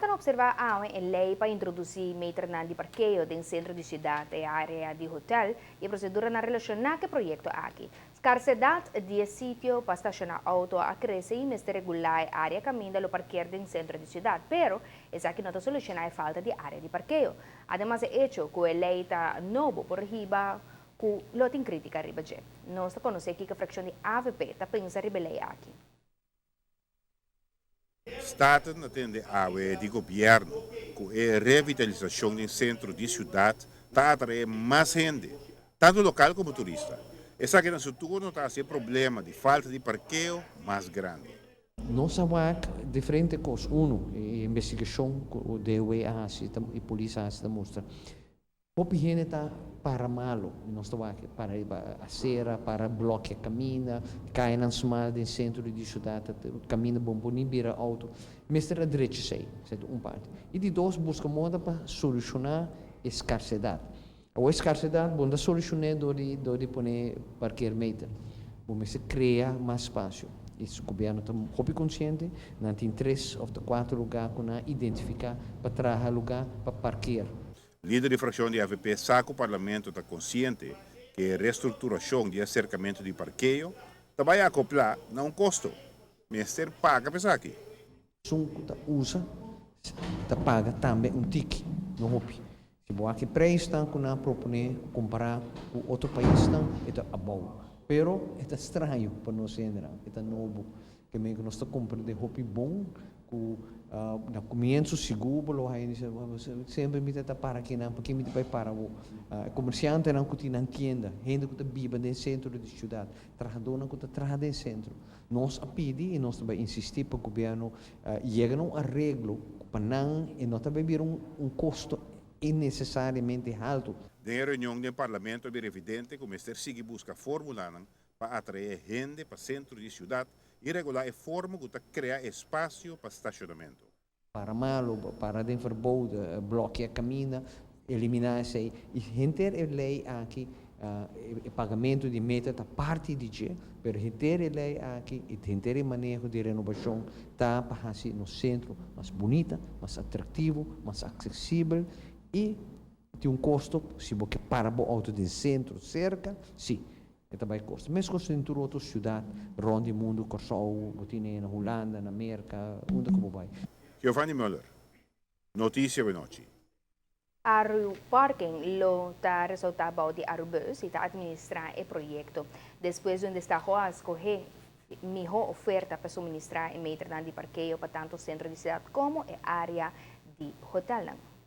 Data na observar a lei para introduzir meio de parqueio em centro de cidade e área de hotel e procedura na relacionada com o projeto aqui. Escassidade de sítio para estacionar auto a crescer e mestre regular a área caminho do parqueio em centro de cidade, pero essa aqui não está solucionando a falta de área de parqueio. Además, é hecho que a lei está novo por riba que lo tem crítica riba je. Nós conhecemos que a fração de AVP está pensando riba lei aqui. Staten atende a de governo com a revitalização do centro de cidade para atrair mais gente, tanto local como turista. Essa aqui no futuro está a ser problema de falta de parqueio mais grande. Nós temos diferentes coisas. A investigação que o DOE e a polícia mostra. Pouca gente está para malo, nós estamos aqui para a cera, para bloquear caminho, cair nas malas do centro de cidade, caminho bom, nem vira auto. Mas a direita sei, certo? Parte. E de dois, busca moda para solucionar a escassidade. A escassidade, bom, solucionar de poner parquear meter. Bom, mas cria mais espaço. O governo está muito consciente, não tem 3 ou 4 lugares que identificar para trazer lugar para parquear. Líder de fração de AVP sabe que o parlamento está consciente que a reestruturação de acercamento de parqueio vai acoplar a custo. Mas paga para aqui. Sunco usa, paga também ticket no hopi. Se você aqui preço que não propõe comparar com outro país é bom. Pero é estranho para nós entrar, é novo. Que nós estamos comprando hopi bom na comienzo seguro sempre me está para aqui não porque me vai para o comerciante não que tem tienda gente que vive no centro da cidade trabalhador não que trabalha no centro nós a pedir e nós também insistir para o governo chegar a um arreglo para não e não também vir custo innecessariamente alto. Na reunião do parlamento é evidente que o Mr. Sigui busca fórmula para atrair gente para o centro da cidade e regular a forma que criar espaço para estacionamento. Para malo, para dentro do bloquear caminho, eliminar essa e render a lei aqui o pagamento de meta da parte de G, mas render a lei aqui e render o manejo de renovação tá para assim no centro mais bonita, mais atrativo, mais acessível e tem custo se você para o auto do centro cerca, sim. Também custa. Mas custa em toda outra cidade, onde o mundo, Kosovo, na Holanda, na América, onde como vai. Giovanni Müller, notícia de noite. Aru Parking lo está resultado de Arubus e está administrar o projeto. Depois onde está a escolher melhor oferta para suministrar e meter de parqueio para tanto o centro de cidade como a área de hotel.